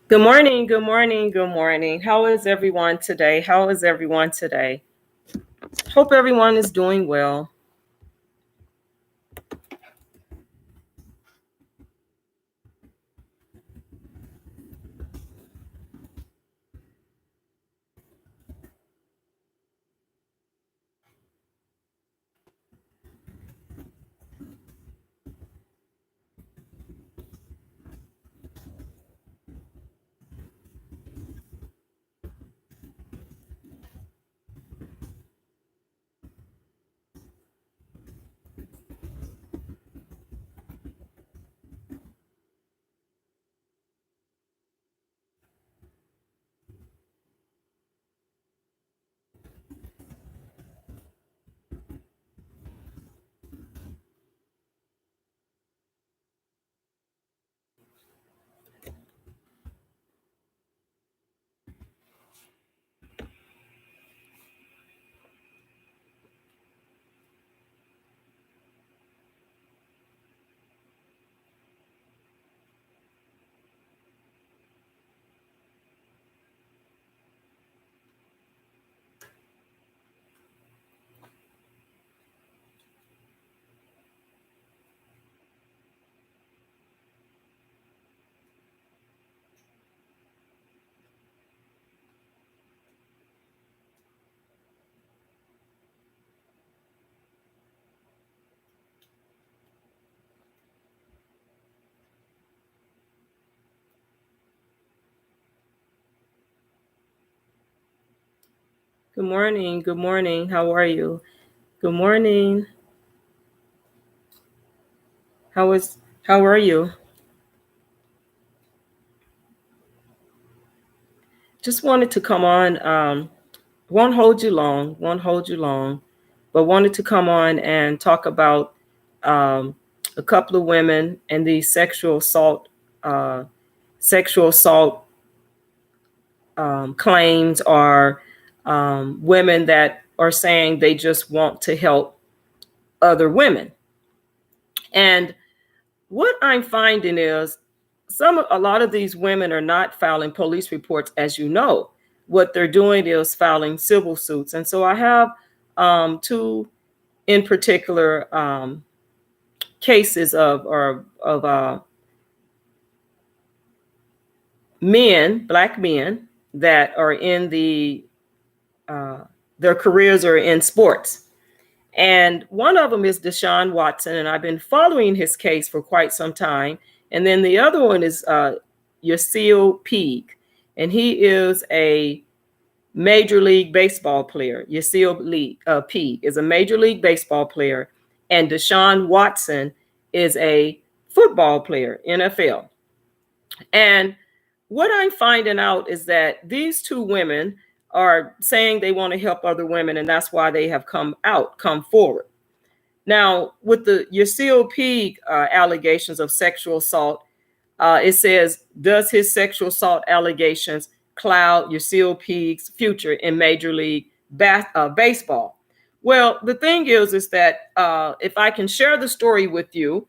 Good morning, good morning, good morning. How is everyone today? How is everyone today? Hope everyone is doing well. Good morning, good morning. How are you? Good morning. How are you? Just wanted to come on. Won't hold you long, won't hold you long, but wanted to come on and talk about um, a couple of women and the sexual assault claims are women that are saying they just want to help other women. And what I'm finding is a lot of these women are not filing police reports, as you know. What they're doing is filing civil suits. And so I have two in particular cases of men, black men, that are in uh, their careers are in sports. And one of them is DeShaun Watson, and I've been following his case for quite some time. And then the other one is Yasiel Puig, and he is a Major League Baseball player. Puig is a Major League Baseball player, and DeShaun Watson is a football player, NFL. And what I'm finding out is that these two women are saying they want to help other women, and that's why they have come forward. Now, with the Yasiel Puig allegations of sexual assault, it says, does his sexual assault allegations cloud Yasiel Puig's future in Major League Baseball? Well, the thing is that if I can share the story with you,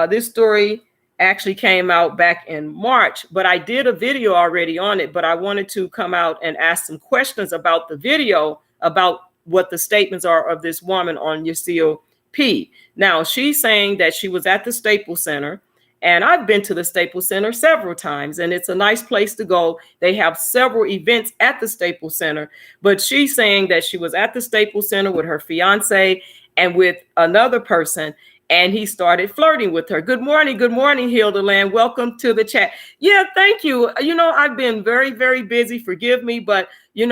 this story actually came out back in March, but I did a video already on it, but I wanted to come out and ask some questions about the video, about what the statements are of this woman on Yasiel P. Now, she's saying that she was at the Staples Center, and I've been to the Staples Center several times, and it's a nice place to go. They have several events at the Staples Center, but she's saying that she was at the Staples Center with her fiance and with another person, and he started flirting with her. Good morning, Hilda Land. Welcome to the chat. Yeah, thank you. You know, I've been very, very busy. Forgive me, but this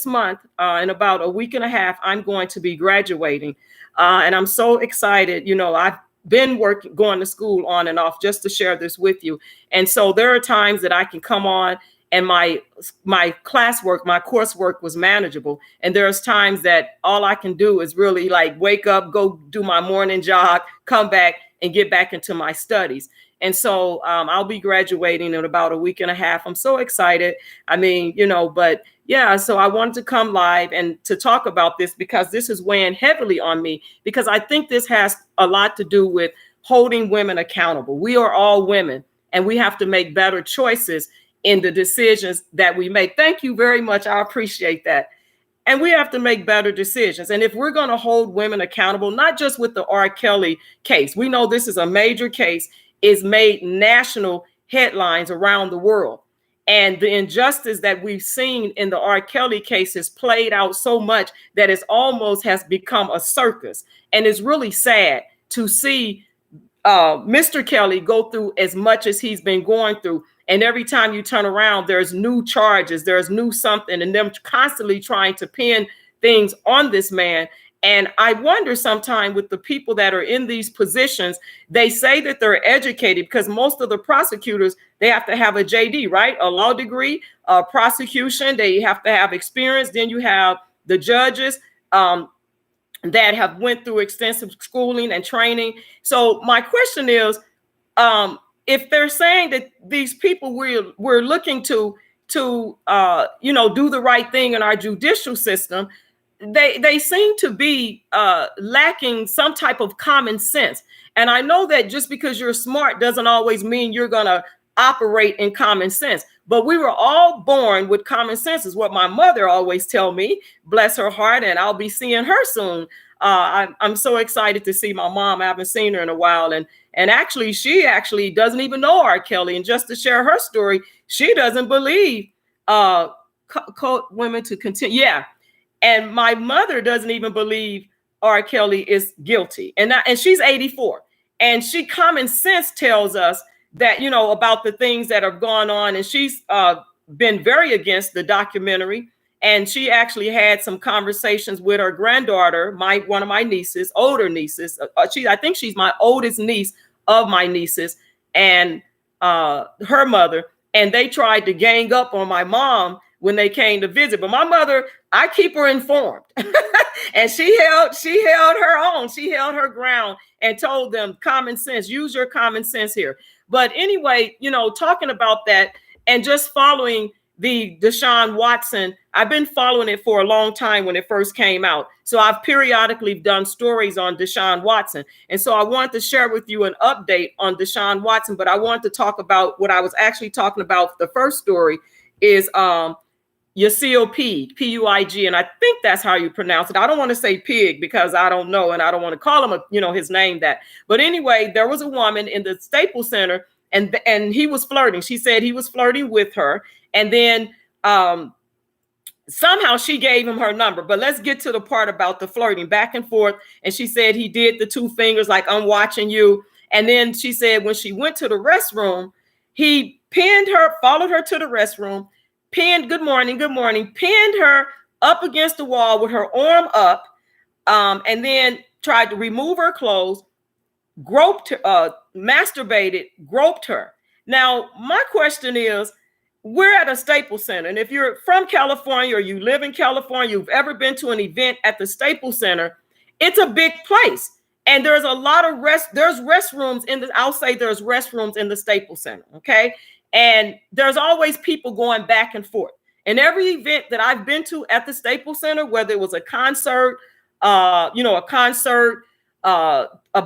month, in about a week and a half, I'm going to be graduating, and I'm so excited. I've been going to school on and off just to share this with you, and so there are times that I can come on and my classwork, my coursework was manageable. And there's times that all I can do is really like wake up, go do my morning jog, come back and get back into my studies. And so I'll be graduating in about a week and a half. I'm so excited. I mean, but yeah, so I wanted to come live and to talk about this because this is weighing heavily on me, because I think this has a lot to do with holding women accountable. We are all women. and we have to make better choices in the decisions that we make. Thank you very much. I appreciate that. And we have to make better decisions. And if we're going to hold women accountable, not just with the R. Kelly case, we know this is a major case, it's made national headlines around the world. And the injustice that we've seen in the R. Kelly case has played out so much that it almost has become a circus. And it's really sad to see Mr. Kelly go through as much as he's been going through. And every time you turn around, there's new charges, there's new something, and them constantly trying to pin things on this man. And I wonder sometimes with the people that are in these positions, they say that they're educated because most of the prosecutors, they have to have a JD, right? A law degree, prosecution, they have to have experience. Then you have the judges that have went through extensive schooling and training. So my question is, if they're saying that these people we're looking to do the right thing in our judicial system, they seem to be lacking some type of common sense. And I know that just because you're smart doesn't always mean you're going to operate in common sense. But we were all born with common sense, is what my mother always tell me, bless her heart, and I'll be seeing her soon. I'm so excited to see my mom. I haven't seen her in a while. And actually, she actually doesn't even know R. Kelly. And just to share her story, she doesn't believe women to continue. Yeah. And my mother doesn't even believe R. Kelly is guilty. And she's 84. And she common sense tells us that, about the things that have gone on. And she's been very against the documentary. And she actually had some conversations with her granddaughter, one of my nieces, older nieces. I think she's my oldest niece of my nieces, and her mother. And they tried to gang up on my mom when they came to visit. But my mother, I keep her informed. And she held her own. She held her ground and told them, common sense, use your common sense here. But anyway, talking about that and just following the DeShaun Watson, I've been following it for a long time when it first came out. So I've periodically done stories on DeShaun Watson. And so I wanted to share with you an update on DeShaun Watson, but I wanted to talk about what I was actually talking about. The first story is Yasiel Puig, Puig, and I think that's how you pronounce it. I don't want to say Pig because I don't know, and I don't want to call him his name that. But anyway, there was a woman in the Staples Center, and he was flirting. She said he was flirting with her. And then somehow she gave him her number. But let's get to the part about the flirting back and forth. And she said he did the two fingers like, I'm watching you. And then she said when she went to the restroom, he pinned her, followed her to the restroom, pinned, good morning, pinned her up against the wall with her arm up, and then tried to remove her clothes, groped her, masturbated, groped her. Now, my question is, we're at a Staples Center, and if you're from California or you live in California, you've ever been to an event at the Staples Center, it's a big place. And there's a lot of there's restrooms I'll say there's restrooms in the Staples Center, okay? And there's always people going back and forth. And every event that I've been to at the Staples Center, whether it was a concert, a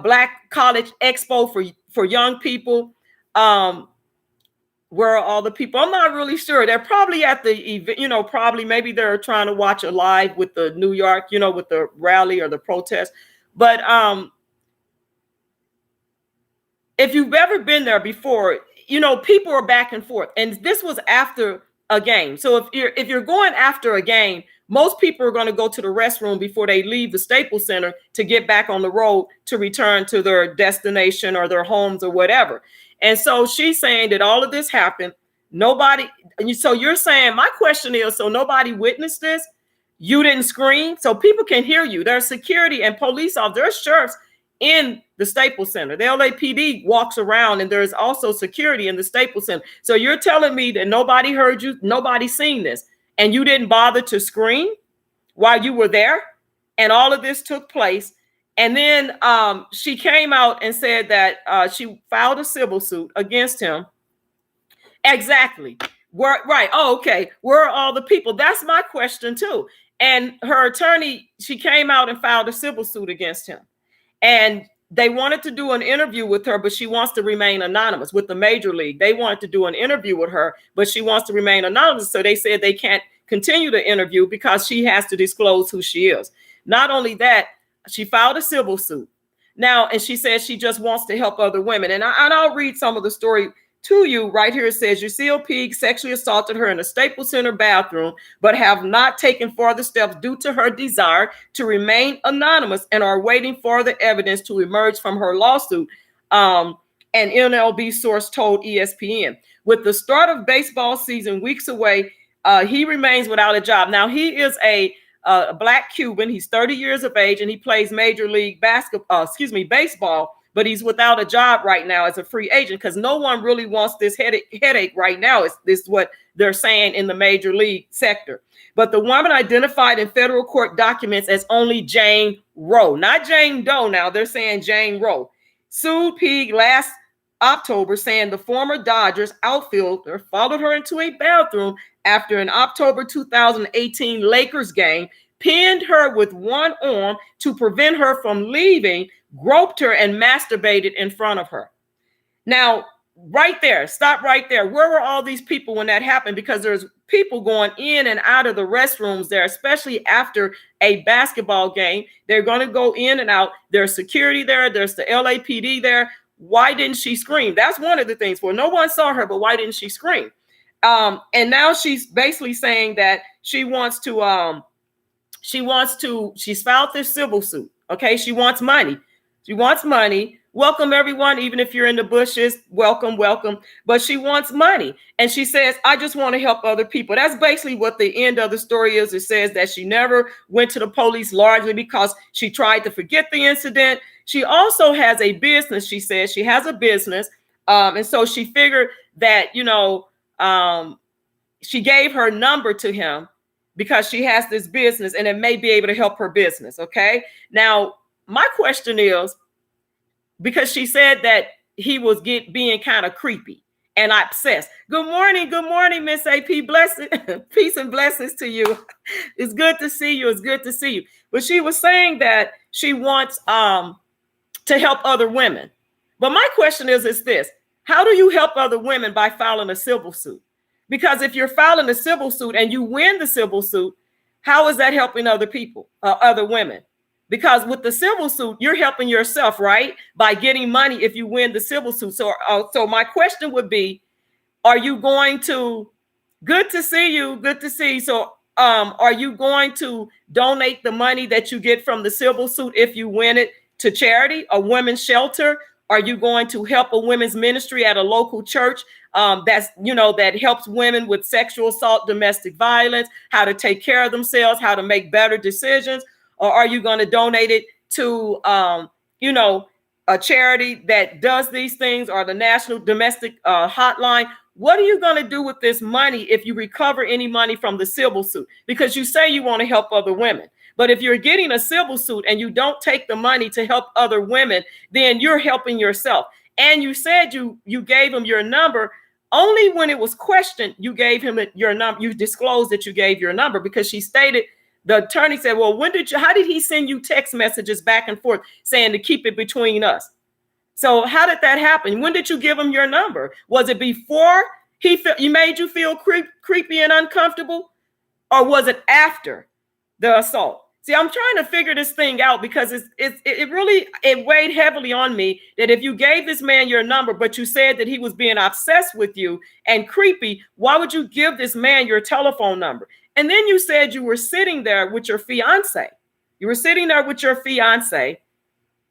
Black college expo for young people, where are all the people? I'm not really sure. They're probably at the event, probably maybe they're trying to watch a live with the New York, with the rally or the protest. But if you've ever been there before, people are back and forth. And this was after a game. So if you're going after a game, most people are going to go to the restroom before they leave the Staples Center to get back on the road to return to their destination or their homes or whatever. And so she's saying that all of this happened. So you're saying, my question is, so nobody witnessed this? You didn't scream? So people can hear you. There's security and police officers, there's sheriffs in the Staples Center. The LAPD walks around, and there's also security in the Staples Center. So you're telling me that nobody heard you, nobody seen this, and you didn't bother to scream while you were there, and all of this took place. And then she came out and said that she filed a civil suit against him. Exactly. Right. Oh, okay. Where are all the people? That's my question too. And her attorney, she came out and filed a civil suit against him. And they wanted to do an interview with her, but she wants to remain anonymous with the major league. They wanted to do an interview with her, but she wants to remain anonymous. So they said they can't continue the interview because she has to disclose who she is. Not only that, she filed a civil suit now, and she says she just wants to help other women. And I'll read some of the story to you right here. It says Yasiel Puig sexually assaulted her in a Staples Center bathroom, but have not taken further steps due to her desire to remain anonymous and are waiting for the evidence to emerge from her lawsuit. An MLB source told ESPN. With the start of baseball season weeks away, he remains without a job. Now, he is a Black Cuban. He's 30 years of age, and he plays Major League baseball. But he's without a job right now as a free agent because no one really wants this headache right now. This is what they're saying in the major league sector. But the woman identified in federal court documents as only Jane Roe, not Jane Doe. Now they're saying Jane Roe, sued Puig last October, saying the former Dodgers outfielder followed her into a bathroom after an October 2018 Lakers game, pinned her with one arm to prevent her from leaving, groped her, and masturbated in front of her. Now, right there, stop right there. Where were all these people when that happened? Because there's people going in and out of the restrooms there, especially after a basketball game. They're going to go in and out. There's security there. There's the LAPD there. Why didn't she scream? That's one of the things. Well, no one saw her, but why didn't she scream? And now she's basically saying that she's filed this civil suit. Okay. She wants money. She wants money. Welcome, everyone. Even if you're in the bushes, welcome, welcome. But she wants money. And she says, I just want to help other people. That's basically what the end of the story is. It says that she never went to the police largely because she tried to forget the incident. She also has a business. She says she has a business. And so she figured that, she gave her number to him because she has this business and it may be able to help her business. Okay. Now, my question is, because she said that he was being kind of creepy and obsessed. Good morning, Miss AP. Blessing, peace and blessings to you. It's good to see you. It's good to see you. But she was saying that she wants to help other women. But my question is this: how do you help other women? By filing a civil suit? Because if you're filing a civil suit and you win the civil suit, how is that helping other people, other women? Because with the civil suit, you're helping yourself, right? By getting money if you win the civil suit. So my question would be, are you going to, good to see you, good to see you. So are you going to donate the money that you get from the civil suit if you win it to charity, a women's shelter? Are you going to help a women's ministry at a local church that helps women with sexual assault, domestic violence, how to take care of themselves, how to make better decisions? Or are you going to donate it to, a charity that does these things, or the National Domestic Hotline? What are you going to do with this money if you recover any money from the civil suit? Because you say you want to help other women. But if you're getting a civil suit and you don't take the money to help other women, then you're helping yourself. And you said you gave him your number. Only when it was questioned, you gave him your number. You disclosed that you gave your number, because she stated, the attorney said, well, how did he send you text messages back and forth saying to keep it between us? So how did that happen? When did you give him your number? Was it before he made you feel creepy and uncomfortable? Or was it after the assault? See, I'm trying to figure this thing out, because it weighed heavily on me that if you gave this man your number, but you said that he was being obsessed with you and creepy, why would you give this man your telephone number? And then you said you were sitting there with your fiance. You were sitting there with your fiance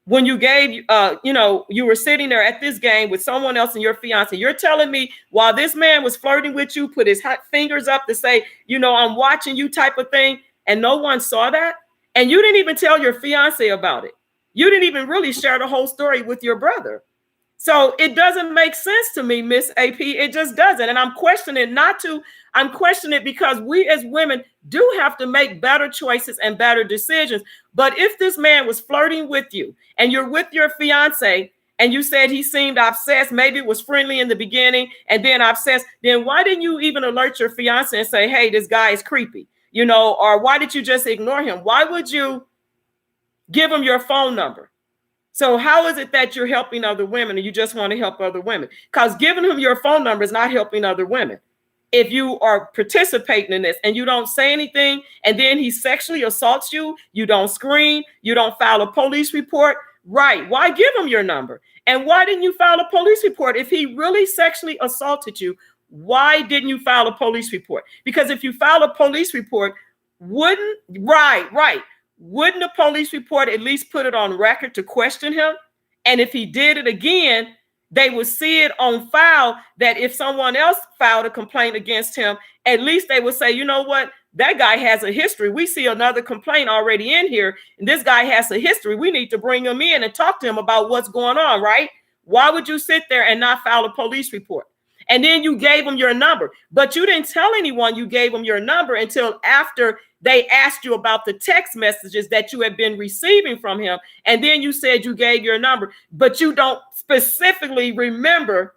when you gave, you were sitting there at this game with someone else and your fiance. You're telling me while this man was flirting with you, put his hot fingers up to say, I'm watching you type of thing, and no one saw that? And you didn't even tell your fiance about it. You didn't even really share the whole story with your brother. So it doesn't make sense to me, Miss AP. It just doesn't. And I'm questioning I'm questioning it because we as women do have to make better choices and better decisions. But if this man was flirting with you and you're with your fiance and you said he seemed obsessed, maybe it was friendly in the beginning and then obsessed, then why didn't you even alert your fiance and say, hey, this guy is creepy, or why did you just ignore him? Why would you give him your phone number? So how is it that you're helping other women and you just want to help other women? Because giving him your phone number is not helping other women. If you are participating in this and you don't say anything, and then he sexually assaults you, you don't scream, you don't file a police report, right? Why give him your number? And why didn't you file a police report? If he really sexually assaulted you, why didn't you file a police report? Because if you file a police report, wouldn't the police report at least put it on record to question him? And if he did it again, they would see it on file that if someone else filed a complaint against him, at least they would say, you know what, that guy has a history. We see another complaint already in here, and this guy has a history. We need to bring him in and talk to him about what's going on, right? Why would you sit there and not file a police report? And then you gave him your number, but you didn't tell anyone you gave him your number until after they asked you about the text messages that you had been receiving from him. And then you said you gave your number, but you don't specifically remember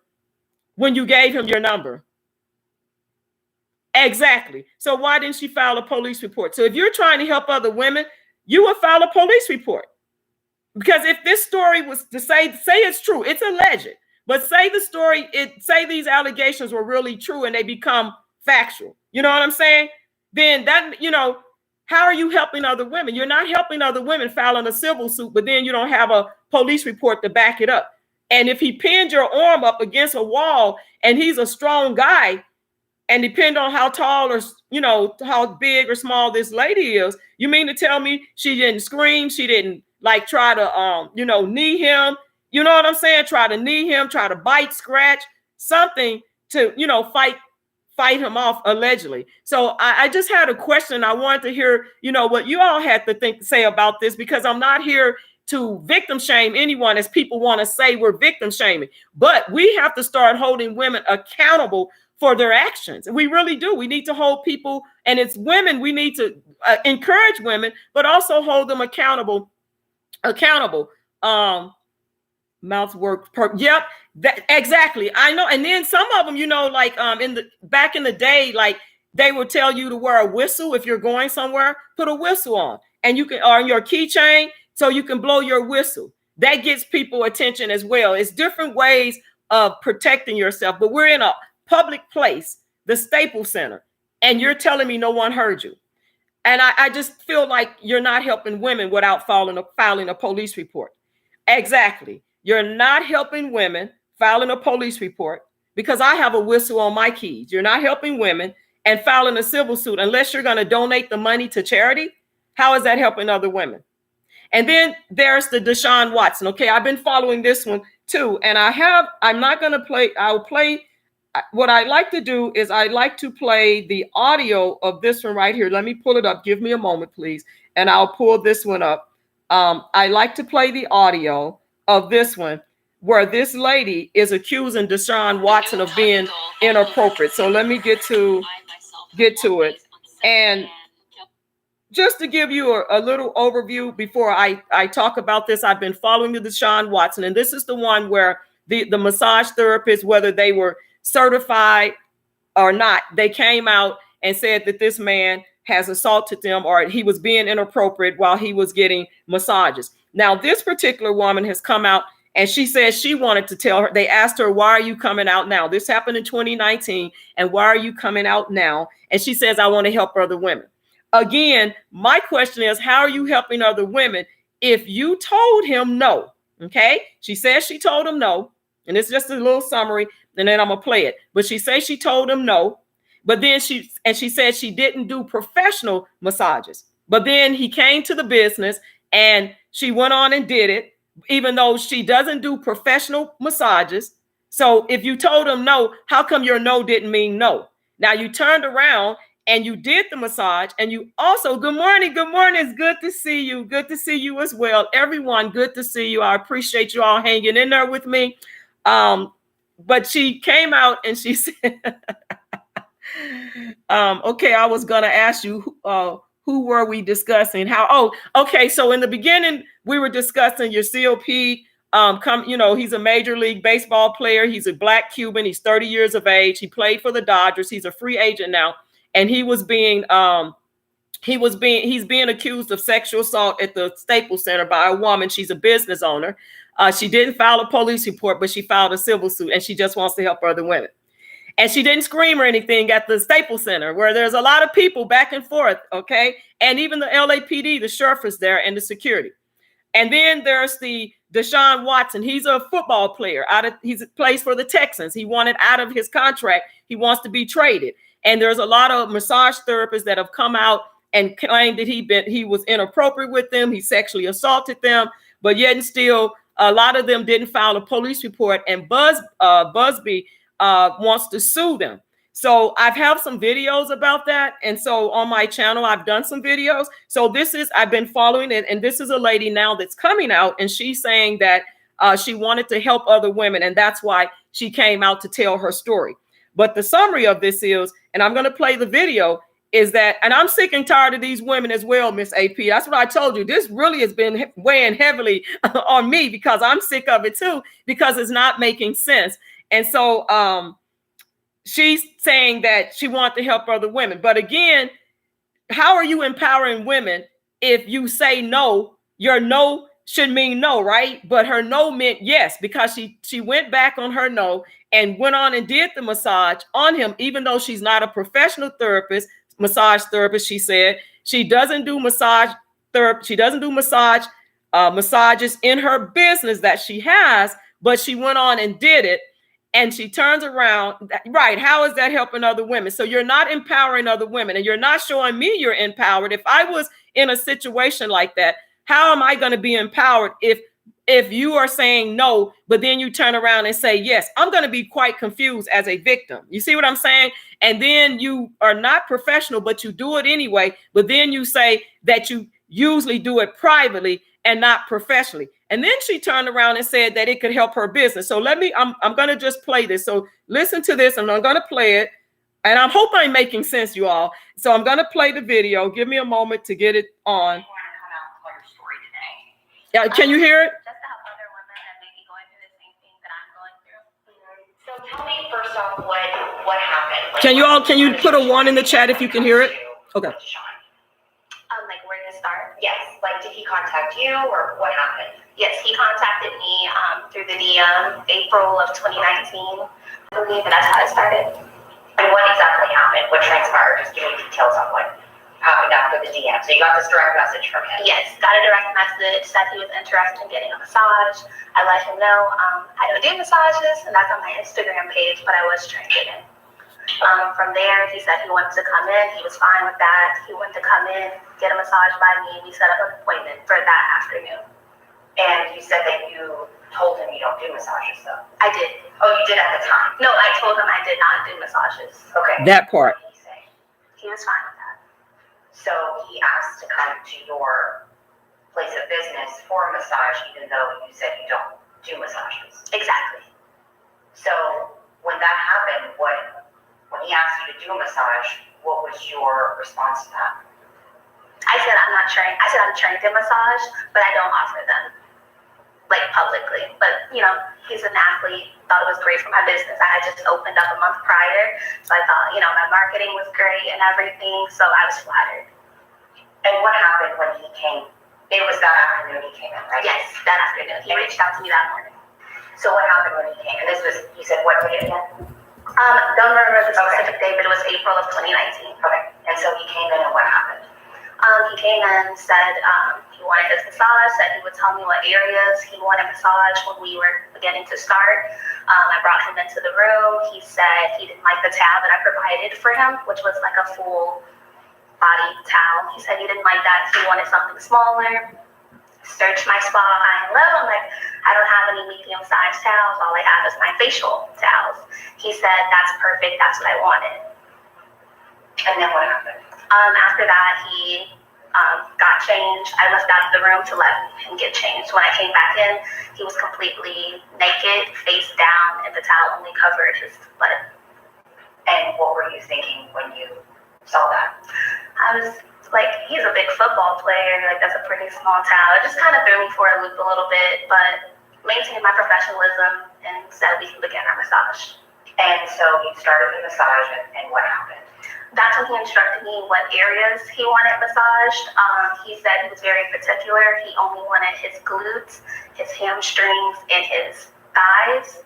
when you gave him your number. Exactly. So why didn't she file a police report? So if you're trying to help other women, you would file a police report. Because if this story was to say it's true, it's alleged, but say the story, say these allegations were really true and they become factual. You know what I'm saying? Then that, how are you helping other women? You're not helping other women filing a civil suit, but then you don't have a police report to back it up. And if he pinned your arm up against a wall and he's a strong guy, and depend on how tall or, how big or small this lady is, you mean to tell me she didn't scream? She didn't try to, knee him? You know what I'm saying? Try to knee him, try to bite, scratch, something to, fight him off allegedly. So I just had a question. I wanted to hear, what you all had to say about this, because I'm not here to victim shame anyone, as people want to say we're victim shaming, but we have to start holding women accountable for their actions. We really do. We need to hold people, and it's women. We need to encourage women, but also hold them accountable. Mouth work. Yep. Exactly. I know. And then some of them, back in the day, they would tell you to wear a whistle if you're going somewhere. Put a whistle on, and you can, or your keychain, so you can blow your whistle. That gets people attention as well. It's different ways of protecting yourself. But we're in a public place, the Staples Center, and you're telling me no one heard you. And I just feel like you're not helping women without filing a police report. Exactly. You're not helping women filing a police report because I have a whistle on my keys. You're not helping women and filing a civil suit unless you're going to donate the money to charity. How is that helping other women? And then there's the DeShaun Watson. Okay, I've been following this one too. And I'm not going to play. I'll play. What I like to do is I like to play the audio of this one right here. Let me pull it up. Give me a moment, please. And I'll pull this one up. I like to play the audio of this one where this lady is accusing DeShaun Watson of being inappropriate. So let me get to it. And just to give you a little overview before I talk about this, I've been following the DeShaun Watson, and this is the one where the massage therapists, whether they were certified or not, they came out and said that this man has assaulted them or he was being inappropriate while he was getting massages. Now, this particular woman has come out and she says she wanted to tell her, they asked her, why are you coming out now? This happened in 2019. And why are you coming out now? And she says, I want to help other women. Again, my question is, how are you helping other women if you told him no? Okay. She says she told him no. And it's just a little summary, and then I'm going to play it. But she says she told him no. But then she said she didn't do professional massages. But then he came to the business and she went on and did it, even though she doesn't do professional massages. So if you told him no, how come your no didn't mean no? Now you turned around and you did the massage, and you also, good morning. It's good to see you. Good to see you as well. Everyone, good to see you. I appreciate you all hanging in there with me. But she came out and she said, okay, I was going to ask you, who were we discussing? Okay. So in the beginning, we were discussing Yasiel Puig. He's a Major League Baseball player. He's a Black Cuban. He's 30 years of age. He played for the Dodgers. He's a free agent now. And he's being accused of sexual assault at the Staples Center by a woman. She's a business owner. She didn't file a police report, but she filed a civil suit, and she just wants to help other women. And she didn't scream or anything at the Staples Center, where there's a lot of people back and forth, okay? And even the LAPD, the sheriff is there, and the security. And then there's the DeShaun Watson. He's a football player. He plays for the Texans. He wanted out of his contract. He wants to be traded. And there's a lot of massage therapists that have come out and claimed that he was inappropriate with them. He sexually assaulted them, but yet and still, a lot of them didn't file a police report. And Busby wants to sue them. So I have some videos about that. And so on my channel, I've done some videos. So I've been following it. And this is a lady now that's coming out, and she's saying that she wanted to help other women. And that's why she came out to tell her story. But the summary of this is, and I'm going to play the video, is that, and I'm sick and tired of these women as well, Miss AP. That's what I told you. This really has been weighing heavily on me, because I'm sick of it too, because it's not making sense. And so she's saying that she wants to help other women. But again, how are you empowering women if you say no? Your no should mean no, right? But her no meant yes, because she went back on her no and went on and did the massage on him, even though she's not a professional massage therapist. She said she doesn't do massage therapy. She doesn't do massages in her business that she has, but she went on and did it. And she turns around, right? How is that helping other women? So you're not empowering other women, and you're not showing me you're empowered. If I was in a situation like that, how am I going to be empowered if you are saying no, but then you turn around and say yes? I'm going to be quite confused as a victim. You see what I'm saying? And then you are not professional, but you do it anyway. But then you say that you usually do it privately and not professionally. And then she turned around and said that it could help her business. So I'm going to just play this. So listen to this, and I'm going to play it. And I hope I'm making sense, you all. So I'm going to play the video. Give me a moment to get it on. Yeah, can you hear it? Just to help other women that may be going through the same thing that I'm going through. So tell me first off what happened. Like, can you put a 1 in the chat if you can hear it? Okay. Like where to start? Yes. Like, did he contact you, or what happened? Yes, he contacted me through the DM, April of 2019. I believe that's how it started. And what exactly happened? What transpired? Just give me details on what happened after the DM. So you got this direct message from him. Yes, got a direct message, said he was interested in getting a massage. I let him know I don't do massages, and that's on my Instagram page, but I was trying to get in. From there, he said he wanted to come in. He was fine with that. He wanted to come in, get a massage by me. We set up an appointment for that afternoon. And you said that you told him you don't do massages, though. I did. Oh, you did at the time? No, I told him I did not do massages. Okay. That part. What did he say? He was fine with that. So he asked to come to your place of business for a massage, even though you said you don't do massages. Exactly. So when that happened, when he asked you to do a massage, what was your response to that? I said I'm not trained. I said I'm trained in massage, but I don't offer them, like, publicly. But, you know, he's an athlete, thought it was great for my business. I had just opened up a month prior, so I thought, you know, my marketing was great and everything, so I was flattered. And what happened when he came? It was that afternoon he came in, right? Yes, that afternoon. He reached out to me that morning. So what happened when he came? And this was, you said, what date again? Don't remember the specific date, but it was April of 2019. Okay. And so he came in, and what happened? He came in, said he wanted his massage, said he would tell me what areas he wanted massage when we were beginning to start. I brought him into the room. He said he didn't like the towel that I provided for him, which was like a full body towel. He said he didn't like that. He wanted something smaller. Searched my spa high and low. I'm like, I don't have any medium-sized towels. All I have is my facial towels. He said, that's perfect. That's what I wanted. And then what happened? After that, he got changed. I left out of the room to let him get changed. When I came back in, he was completely naked, face down, and the towel only covered his butt. And what were you thinking when you saw that? I was like, he's a big football player. Like, that's a pretty small towel. It just kind of threw me for a loop a little bit, but maintained my professionalism and said we can begin our massage. And so you started the massage, and what happened? That's when he instructed me what areas he wanted massaged. He said he was very particular. He only wanted his glutes, his hamstrings, and his thighs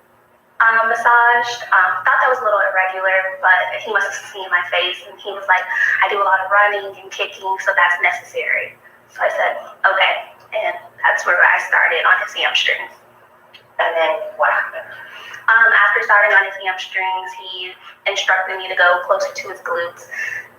massaged. Thought that was a little irregular, but he must have seen my face, and he was like, I do a lot of running and kicking, so that's necessary. So I said, okay, and that's where I started on his hamstrings. And then what happened? After starting on his hamstrings, he instructed me to go closer to his glutes.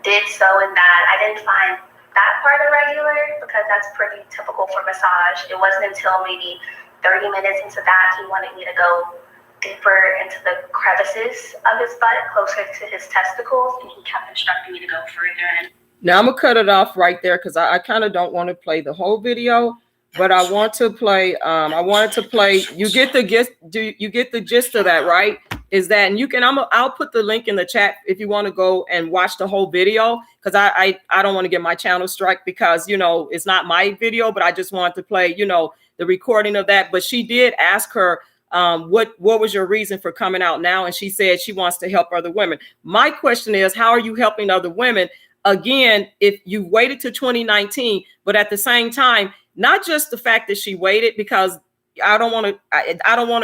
Did so in that. I didn't find that part irregular because that's pretty typical for massage. It wasn't until maybe 30 minutes into that he wanted me to go deeper into the crevices of his butt, closer to his testicles, and he kept instructing me to go further in. Now I'm gonna cut it off right there because I kind of don't want to play the whole video, but I want to play. I wanted to play. You get the gist. Do you get the gist of that, right? Is that, and you can. I'll put the link in the chat if you want to go and watch the whole video, because I don't want to get my channel strike because it's not my video, but I just wanted to play the recording of that. But she did ask her what was your reason for coming out now, and she said she wants to help other women. My question is, how are you helping other women? Again, if you waited to 2019, but at the same time, not just the fact that she waited, because I don't want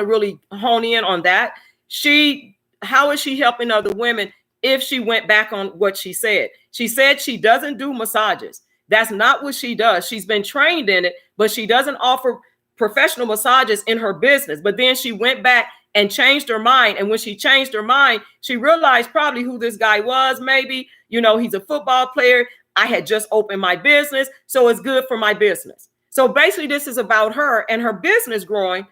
to really hone in on that. How is she helping other women if she went back on what she said? She said she doesn't do massages. That's not what she does. She's been trained in it, but she doesn't offer professional massages in her business. But then she went back and changed her mind. And when she changed her mind, she realized probably who this guy was. Maybe, he's a football player. I had just opened my business, so it's good for my business. So basically this is about her and her business growing,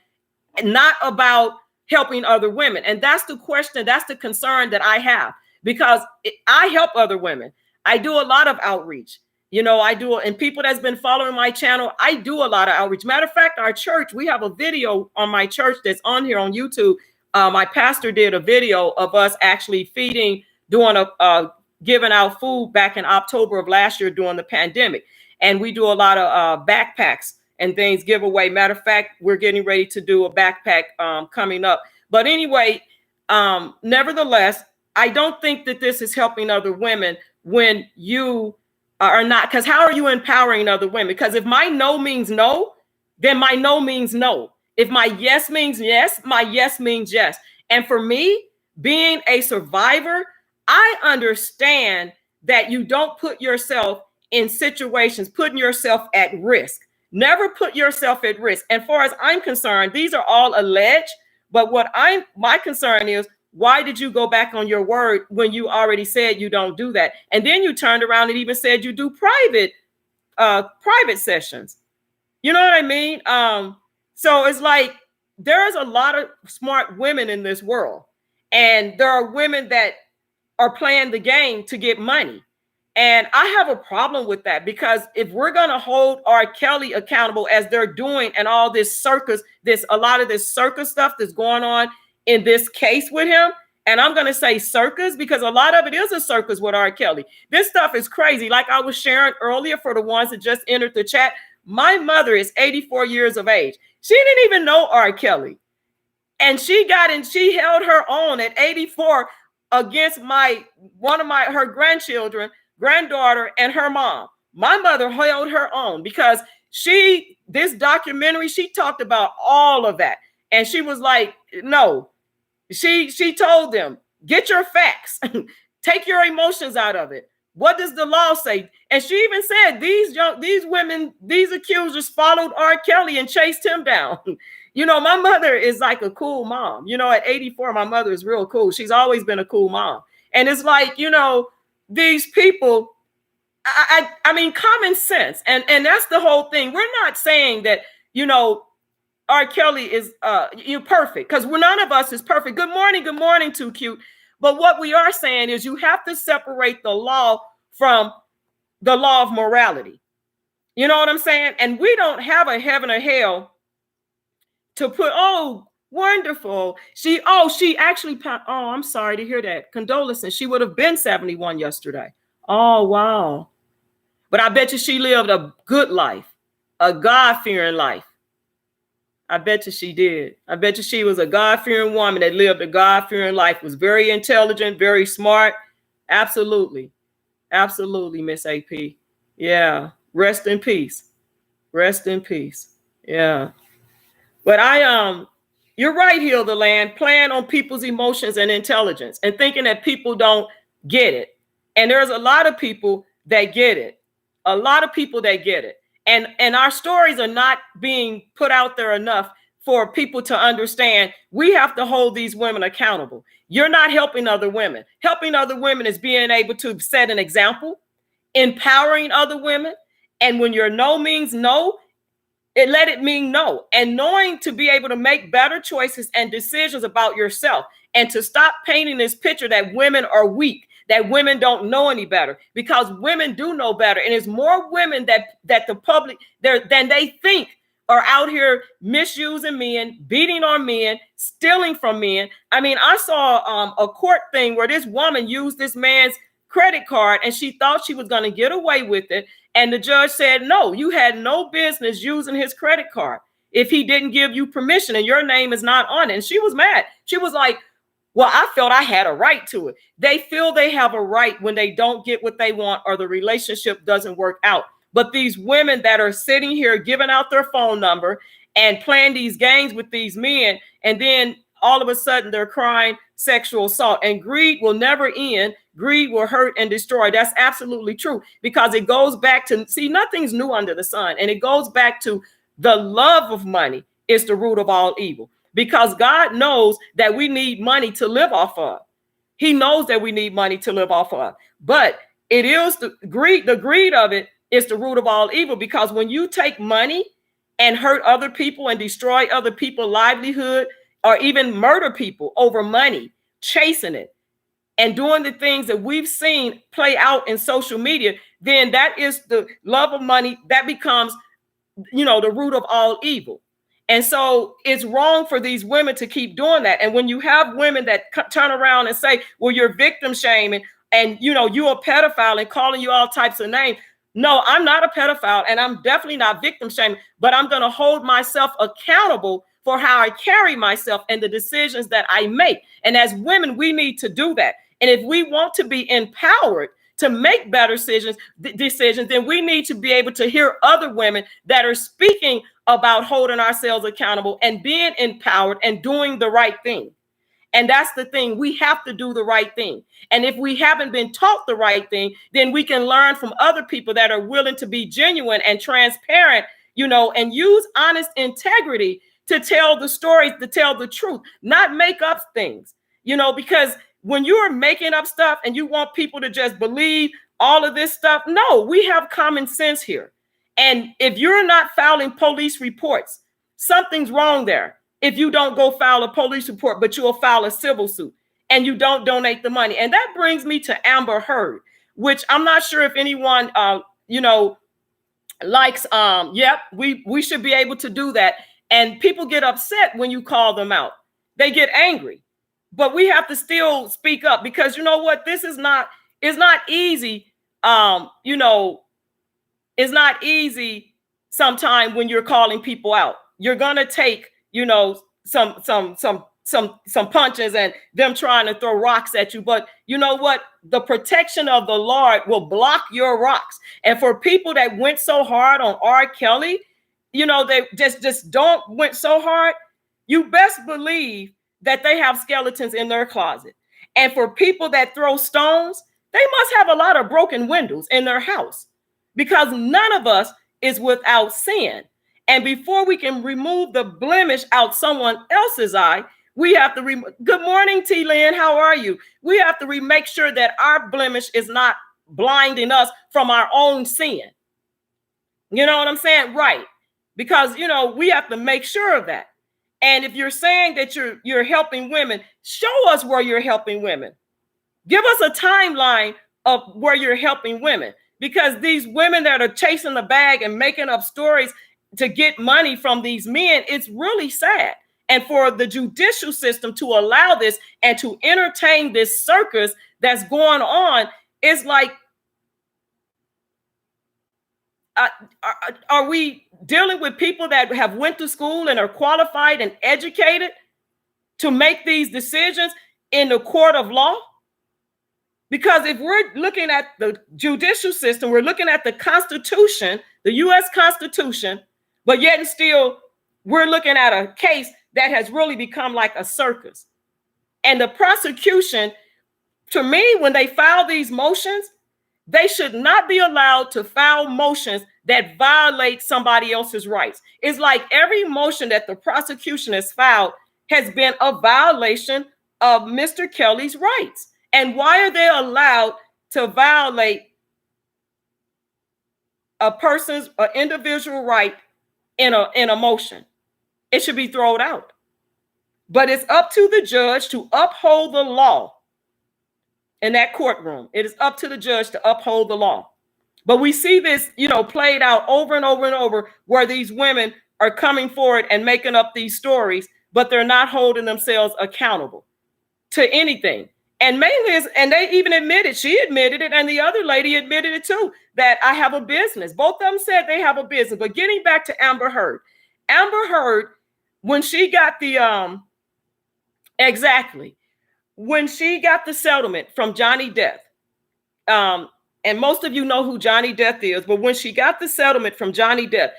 and not about helping other women. And that's the question. That's the concern that I have, because I help other women. I do a lot of outreach. I do, and people that's been following my channel, I do a lot of outreach. Matter of fact, our church, we have a video on my church that's on here on YouTube. My pastor did a video of us actually doing giving out food back in October of last year during the pandemic. And we do a lot of backpacks and things giveaway. Matter of fact, we're getting ready to do a backpack coming up. But anyway, nevertheless, I don't think that this is helping other women when you are not, because how are you empowering other women? Because if my no means no, then my no means no. If my yes means yes, my yes means yes. And for me, being a survivor, I understand that you don't put yourself in situations, putting yourself at risk. Never put yourself at risk. And far as I'm concerned, these are all alleged. But my concern is, why did you go back on your word when you already said you don't do that? And then you turned around and even said you do private sessions. You know what I mean? So it's like, there's a lot of smart women in this world. And there are women that are playing the game to get money. And I have a problem with that, because if we're going to hold R. Kelly accountable as they're doing, and all this circus, a lot of this circus stuff that's going on in this case with him, and I'm going to say circus because a lot of it is a circus with R. Kelly. This stuff is crazy. Like I was sharing earlier for the ones that just entered the chat, my mother is 84 years of age. She didn't even know R. Kelly. And she held her own at 84 against her granddaughter and her mom. My mother held her own because this documentary, she talked about all of that. And she was like, no, she told them, get your facts, take your emotions out of it. What does the law say? And she even said these women, these accusers followed R. Kelly and chased him down. My mother is like a cool mom. At 84, my mother is real cool. She's always been a cool mom. And it's like, these people, I mean, common sense. And that's the whole thing. We're not saying that, R. Kelly is perfect, because none of us is perfect. Good morning, Too Cute. But what we are saying is you have to separate the law from the law of morality. You know what I'm saying? And we don't have a heaven or hell to put, oh, wonderful. I'm sorry to hear that. Condolences. She would have been 71 yesterday. Oh, wow. But I bet you she lived a good life, a God-fearing life. I bet you she did. I bet you she was a God-fearing woman that lived a God-fearing life, was very intelligent, very smart. Absolutely. Absolutely, Miss AP. Yeah. Rest in peace. Rest in peace. Yeah. But you're right, Hilda Land, playing on people's emotions and intelligence and thinking that people don't get it. And there's a lot of people that get it. A lot of people that get it. And our stories are not being put out there enough for people to understand. We have to hold these women accountable. You're not helping other women. Helping other women is being able to set an example, empowering other women. And when your no means no, let it mean no. And knowing to be able to make better choices and decisions about yourself, and to stop painting this picture that women are weak, that women don't know any better, because women do know better. And it's more women that the public there than they think are out here misusing men, beating on men, stealing from men. I mean, I saw a court thing where this woman used this man's credit card and she thought she was going to get away with it. And the judge said, no, you had no business using his credit card if he didn't give you permission and your name is not on it. And she was mad. She was like, well, I felt I had a right to it. They feel they have a right when they don't get what they want or the relationship doesn't work out. But these women that are sitting here giving out their phone number and playing these games with these men, and then all of a sudden they're crying sexual assault, and greed will never end. Greed will hurt and destroy. That's absolutely true, because it goes back to, see, nothing's new under the sun. And it goes back to the love of money is the root of all evil, because God knows that we need money to live off of. He knows that we need money to live off of, but it is the greed of it is the root of all evil, because when you take money and hurt other people and destroy other people's livelihood, or even murder people over money, chasing it, and doing the things that we've seen play out in social media, then that is the love of money that becomes, the root of all evil. And so it's wrong for these women to keep doing that. And when you have women that turn around and say, well, you're victim shaming and, you're a pedophile and calling you all types of names. No, I'm not a pedophile, and I'm definitely not victim shaming, but I'm going to hold myself accountable for how I carry myself and the decisions that I make. And as women, we need to do that. And if we want to be empowered to make better decisions, then we need to be able to hear other women that are speaking about holding ourselves accountable and being empowered and doing the right thing. And that's the thing. We have to do the right thing. And if we haven't been taught the right thing, then we can learn from other people that are willing to be genuine and transparent, and use honest integrity to tell the stories, to tell the truth, not make up things, because when you are making up stuff and you want people to just believe all of this stuff, no, we have common sense here. And if you're not filing police reports, something's wrong there. If you don't go file a police report, but you'll file a civil suit and you don't donate the money. And that brings me to Amber Heard, which I'm not sure if anyone, likes, we should be able to do that. And people get upset when you call them out. They get angry, but we have to still speak up, because you know what? This is not, it's not easy. It's not easy sometimes when you're calling people out. You're going to take, some punches and them trying to throw rocks at you. But you know what? The protection of the Lord will block your rocks. And for people that went so hard on R. Kelly, they just went so hard, you best believe that they have skeletons in their closet. And for people that throw stones, they must have a lot of broken windows in their house, because none of us is without sin. And before we can remove the blemish out someone else's eye, we have to good morning, T. Lynn, how are you? We have to make sure that our blemish is not blinding us from our own sin. You know what I'm saying? Right. Because, we have to make sure of that. And if you're saying that you're helping women, show us where you're helping women. Give us a timeline of where you're helping women, because these women that are chasing the bag and making up stories to get money from these men, it's really sad. And for the judicial system to allow this and to entertain this circus that's going on, is like, are we dealing with people that have went to school and are qualified and educated to make these decisions in the court of law? Because if we're looking at the judicial system, we're looking at the Constitution, the U.S. Constitution, but yet and still we're looking at a case that has really become like a circus. And the prosecution, to me, when they file these motions, they should not be allowed to file motions that violate somebody else's rights. It's like every motion that the prosecution has filed has been a violation of Mr. Kelly's rights. And why are they allowed to violate a person's individual right in a motion? It should be thrown out. But it's up to the judge to uphold the law in that courtroom. It is up to the judge to uphold the law. But we see this, played out over and over and over, where these women are coming forward and making up these stories, but they're not holding themselves accountable to anything. And mainly and they even admitted, she admitted it, and the other lady admitted it too, that I have a business. Both of them said they have a business. But getting back to Amber Heard, when she got the when she got the settlement from Johnny Depp, and most of you know who Johnny Depp is, but when she got the settlement from Johnny Depp,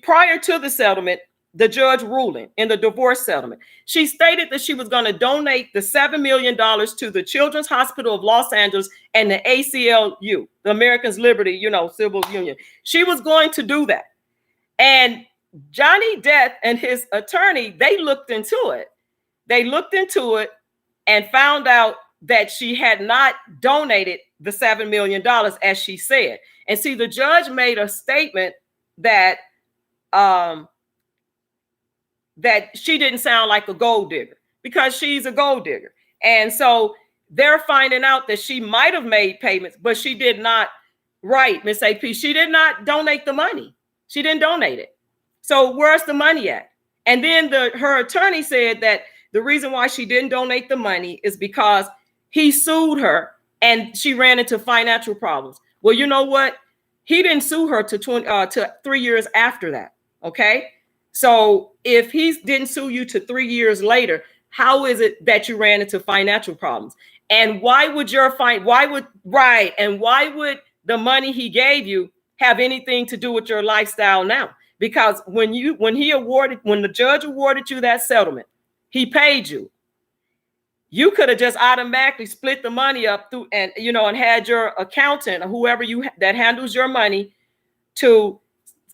prior to the settlement, the judge ruling in the divorce settlement, she stated that she was going to donate the $7 million to the Children's Hospital of Los Angeles and the ACLU, the Americans Liberty, Civil Union. She was going to do that. And Johnny Depp and his attorney, they looked into it and found out that she had not donated the $7 million, as she said. And see, the judge made a statement that that she didn't sound like a gold digger, because she's a gold digger. And so they're finding out that she might have made payments, but she did not. Right, Miss AP, she did not donate the money. She didn't donate it. So where's the money at? And then her attorney said that the reason why she didn't donate the money is because he sued her and she ran into financial problems. Well, you know what? He didn't sue her to 3 years after that. Okay. So if he didn't sue you to 3 years later, how is it that you ran into financial problems? And why would the money he gave you have anything to do with your lifestyle now? Because when the judge awarded you that settlement, he paid you. You could have just automatically split the money up and had your accountant or whoever that handles your money to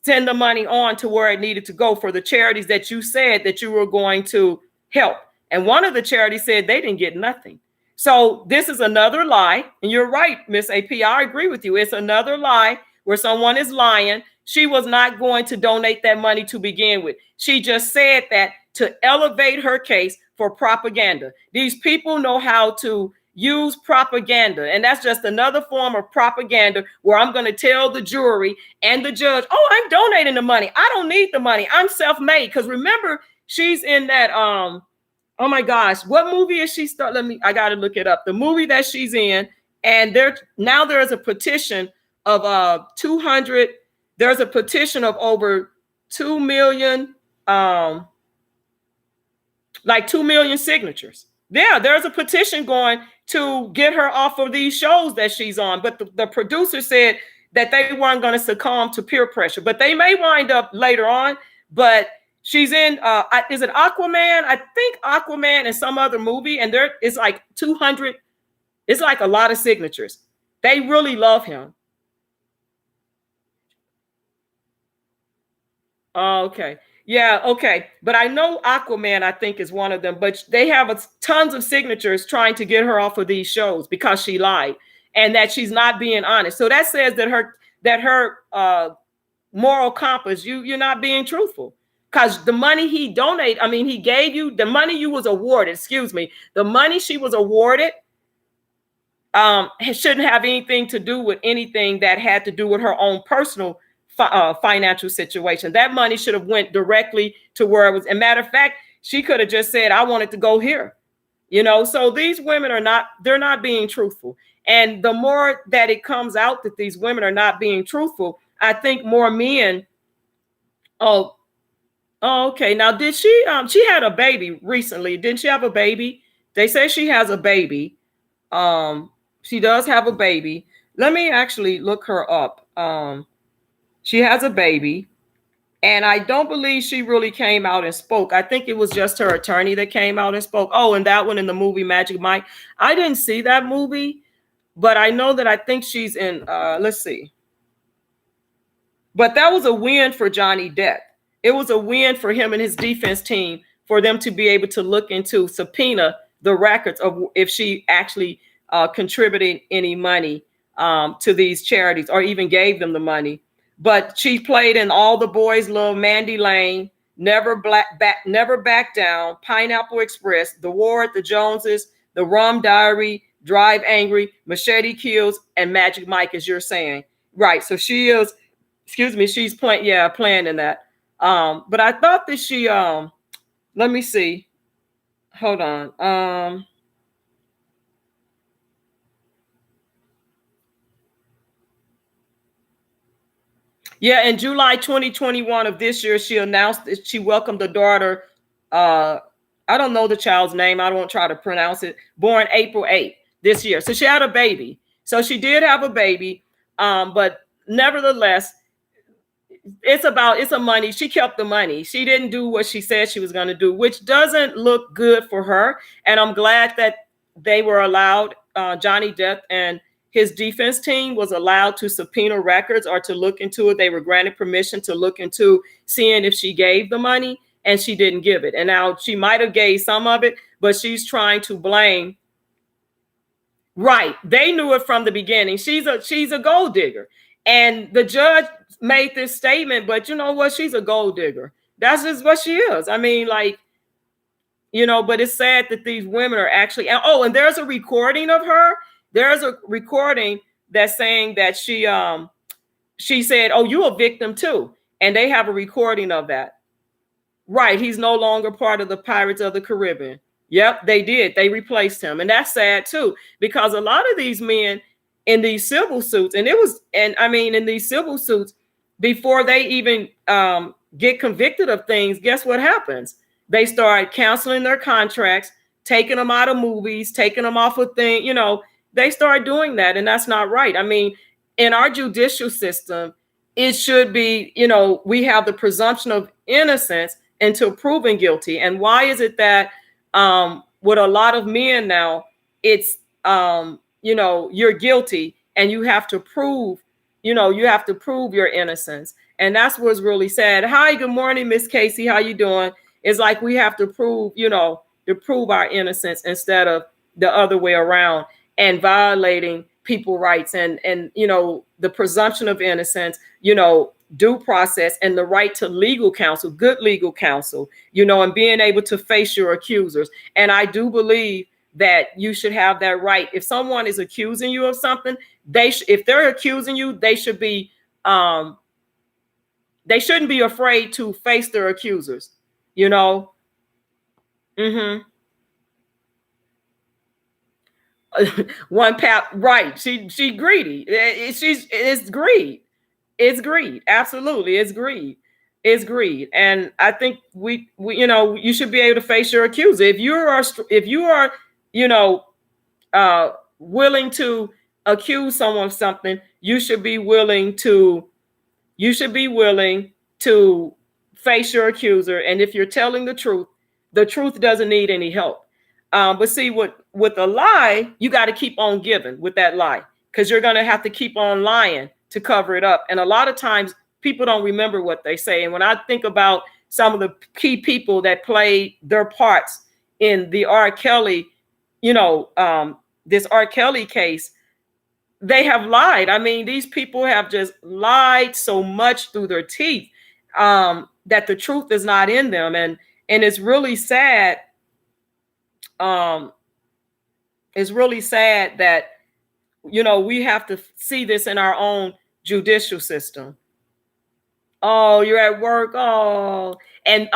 send the money on to where it needed to go for the charities that you said that you were going to help. And one of the charities said they didn't get nothing. So this is another lie. And you're right, Miss AP, I agree with you. It's another lie where someone is lying. She was not going to donate that money to begin with. She just said that to elevate her case for propaganda. These people know how to use propaganda, and that's just another form of propaganda where I'm going to tell the jury and the judge, oh, I'm donating the money. I don't need the money. I'm self-made. Because remember, she's in that, oh my gosh, what movie is she? I got to look it up. The movie that she's in, and there's a petition of 200. There's a petition of over 2 million, like 2 million signatures. Yeah, there's a petition going to get her off of these shows that she's on. But the producer said that they weren't going to succumb to peer pressure. But they may wind up later on. But she's in, is it Aquaman? I think Aquaman and some other movie. And there is like 200. It's like a lot of signatures. They really love him. Okay. Yeah, okay. But I know Aquaman, I think, is one of them. But they have tons of signatures trying to get her off of these shows because she lied and that she's not being honest. So that says that her moral compass, you're not being truthful. Because the money he gave you, the money you was awarded, the money she was awarded shouldn't have anything to do with anything that had to do with her own personal financial situation. That money should have went directly to where it was. As a matter of fact, she could have just said, I wanted to go here. So these women they're not being truthful. And the more that it comes out that these women are not being truthful, I think more men. Oh, okay. Now, did she had a baby recently? Didn't she have a baby? They say she has a baby. She does have a baby. Let me actually look her up. She has a baby, and I don't believe she really came out and spoke. I think it was just her attorney that came out and spoke. Oh, and that one in the movie Magic Mike. I didn't see that movie, but I know that I think she's in, let's see. But that was a win for Johnny Depp. It was a win for him and his defense team for them to be able to look into subpoena the records of if she actually contributed any money to these charities or even gave them the money. But she played in All the Boys Love, Mandy Lane, Never Back Down, Pineapple Express, The War at the Joneses, The Rum Diary, Drive Angry, Machete Kills, and Magic Mike, as you're saying. Right. So she is, she's playing in that. But I thought that she let me see. Hold on. Yeah, in July 2021 of this year, she announced that she welcomed the daughter. I don't know the child's name. I won't try to pronounce it. Born April 8th this year. So she had a baby. So she did have a baby. But nevertheless, it's a money. She kept the money. She didn't do what she said she was going to do, which doesn't look good for her. And I'm glad that they were allowed, Johnny Depp and his defense team was allowed to subpoena records or to look into it. They were granted permission to look into seeing if she gave the money, and she didn't give it. And now she might have gave some of it, but she's trying to blame. Right. They knew it from the beginning. She's a gold digger. And the judge made this statement, but you know what? She's a gold digger. That's just what she is. I mean, like, but it's sad that these women are actually, and there's a recording of her. There's a recording that's saying that she said, "Oh, you a victim too." And they have a recording of that. Right. He's no longer part of the Pirates of the Caribbean. Yep, they did. They replaced him. And that's sad too, because a lot of these men in these civil suits, in these civil suits, before they even get convicted of things, guess what happens? They start canceling their contracts, taking them out of movies, taking them off of things, they start doing that. And that's not right. I mean, in our judicial system, it should be, we have the presumption of innocence until proven guilty. And why is it that with a lot of men now, it's, you're guilty and you have to prove, your innocence. And that's what's really sad. Hi, good morning, Miss Casey. How you doing? It's like we have to prove, to prove our innocence instead of the other way around and violating people's rights and the presumption of innocence, due process and the right to legal counsel, good legal counsel, and being able to face your accusers. And I do believe that you should have that right. If someone is accusing you of something, if they're accusing you, they should be, they shouldn't be afraid to face their accusers, One pap, right? She greedy. It's greed. It's greed. Absolutely, it's greed. It's greed. And I think we you should be able to face your accuser if you are willing to accuse someone of something. You should be willing to face your accuser. And if you're telling the truth doesn't need any help. But see, with a lie, you got to keep on giving with that lie, because you're going to have to keep on lying to cover it up. And a lot of times people don't remember what they say. And when I think about some of the key people that played their parts in the R. Kelly, this R. Kelly case, they have lied. I mean, these people have just lied so much through their teeth that the truth is not in them. And it's really sad. It's really sad that, we have to see this in our own judicial system. Oh, you're at work. Oh, and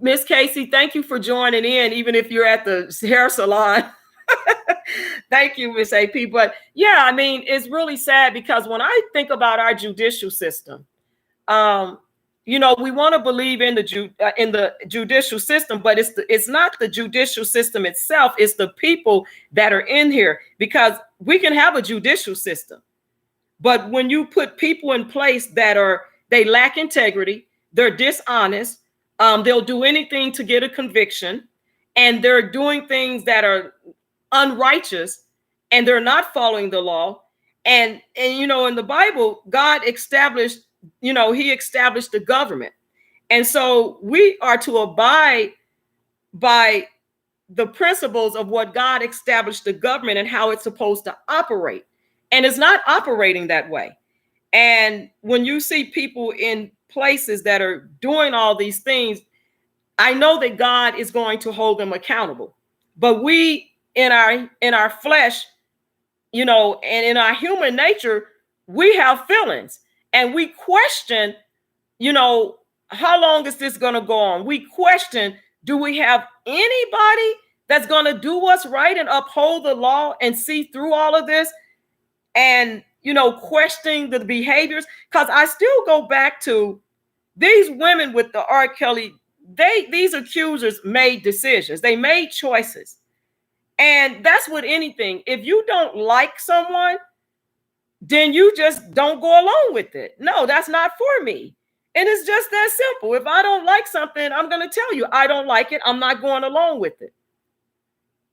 Miss Casey, thank you for joining in, even if you're at the hair salon. Thank you, Miss AP. But yeah, I mean, it's really sad because when I think about our judicial system, we want to believe in the judicial system, but it's not the judicial system itself. It's the people that are in here, because we can have a judicial system, but when you put people in place they lack integrity, they're dishonest, they'll do anything to get a conviction, and they're doing things that are unrighteous, and they're not following the law. And in the Bible, God established, he established the government. And so we are to abide by the principles of what God established the government and how it's supposed to operate. And it's not operating that way. And when you see people in places that are doing all these things, I know that God is going to hold them accountable. But we in our flesh, and in our human nature, we have feelings, and we question, how long is this going to go on? We question, do we have anybody that's going to do what's right and uphold the law and see through all of this? And, questioning the behaviors, because I still go back to these women with the R. Kelly, these accusers made decisions. They made choices. And that's with anything. If you don't like someone, then you just don't go along with it. No, that's not for me. And it's just that simple. If I don't like something, I'm going to tell you, I don't like it. I'm not going along with it.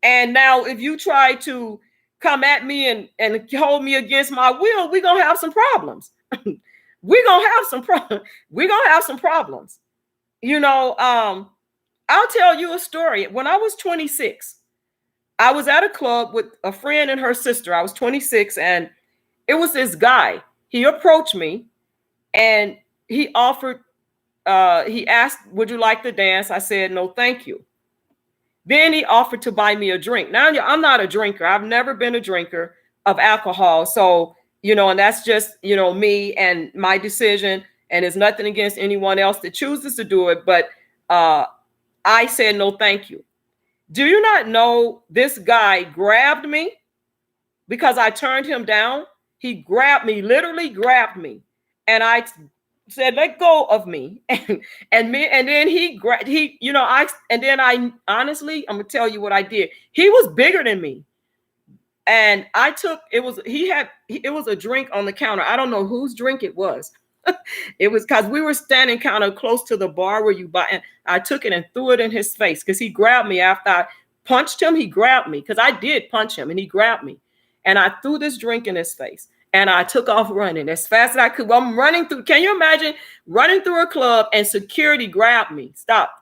And now if you try to come at me and hold me against my will, we're going to have some problems. We're going to have some problems. We're going to have some problems. I'll tell you a story. When I was 26, I was at a club with a friend and her sister. I was 26, and it was this guy. He approached me and he offered, he asked, would you like to dance? I said, no, thank you. Then he offered to buy me a drink. Now, I'm not a drinker. I've never been a drinker of alcohol. So, and that's just, me and my decision. And it's nothing against anyone else that chooses to do it. But I said, no, thank you. Do you not know this guy grabbed me because I turned him down? He grabbed me, literally grabbed me. And I said, let go of me. And then I honestly, I'm going to tell you what I did. He was bigger than me. And it was a drink on the counter. I don't know whose drink it was. It was because we were standing kind of close to the bar where you buy. And I took it and threw it in his face because he grabbed me after I punched him. He grabbed me because I did punch him and he grabbed me. And I threw this drink in his face and I took off running as fast as I could. I'm running through. Can you imagine running through a club and security grabbed me? Stop.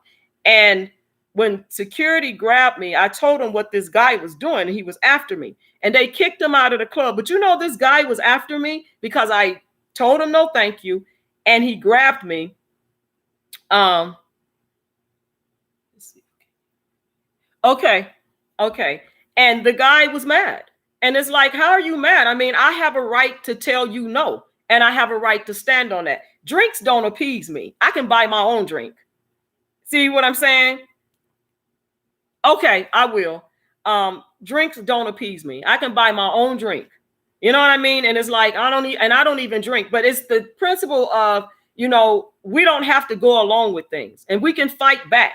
And when security grabbed me, I told him what this guy was doing. And he was after me and they kicked him out of the club. But this guy was after me because I told him no thank you, and he grabbed me. Okay. And the guy was mad. And it's like, how are you mad? I mean, I have a right to tell you no, and I have a right to stand on that. Drinks don't appease me. I can buy my own drink. See what I'm saying? Okay, I will. Drinks don't appease me. I can buy my own drink. You know what I mean? And it's like, I don't even drink, but it's the principle of, we don't have to go along with things and we can fight back.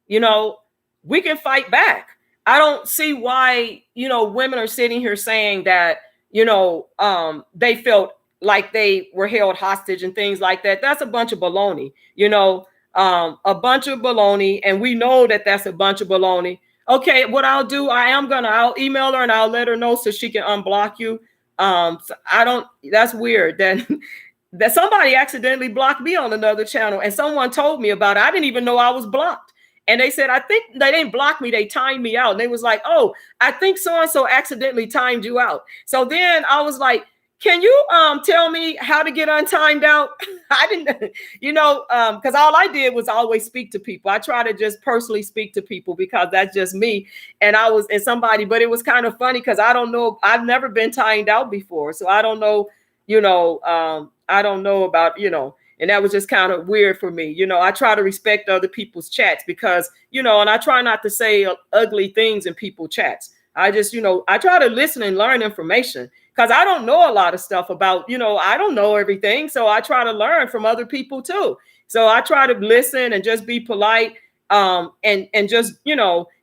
We can fight back. I don't see why, women are sitting here saying that, they felt like they were held hostage and things like that. That's a bunch of baloney, a bunch of baloney. And we know that that's a bunch of baloney. Okay, what I'll do, I'll email her and I'll let her know so she can unblock you. That's weird that somebody accidentally blocked me on another channel and someone told me about it. I didn't even know I was blocked. And they said, I think they didn't block me. They timed me out. And they was like, oh, I think so-and-so accidentally timed you out. So then I was like, can you tell me how to get untimed out? I didn't, because all I did was always speak to people. I try to just personally speak to people because that's just me. And but it was kind of funny because I don't know. I've never been timed out before. So I don't know, I don't know about, and that was just kind of weird for me. I try to respect other people's chats because, and I try not to say ugly things in people's chats. I just, I try to listen and learn information. Because I don't know a lot of stuff about, I don't know everything. So I try to learn from other people too. So I try to listen and just be polite, and just,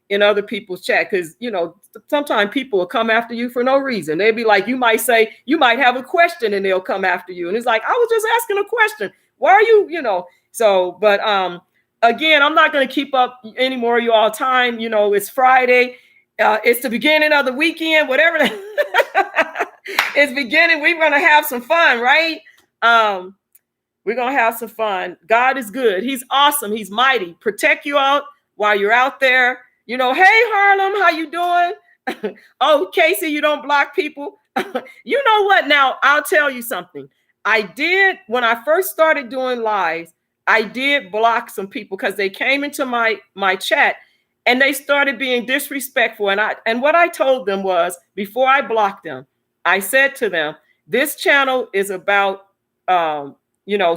in other people's chat, because sometimes people will come after you for no reason. They'd be like, you might have a question, and they'll come after you, and it's like, I was just asking a question. Why are you? So, but again, I'm not going to keep up any more of you all time. It's Friday. It's the beginning of the weekend, whatever. It's beginning. We're going to have some fun, right? We're going to have some fun. God is good. He's awesome. He's mighty. Protect you out while you're out there. Hey, Harlem, how you doing? Oh, Casey, you don't block people. You know what? Now, I'll tell you something. I did, when I first started doing lives, I did block some people because they came into my chat and they started being disrespectful. And what I told them was, before I blocked them, I said to them, this channel is about,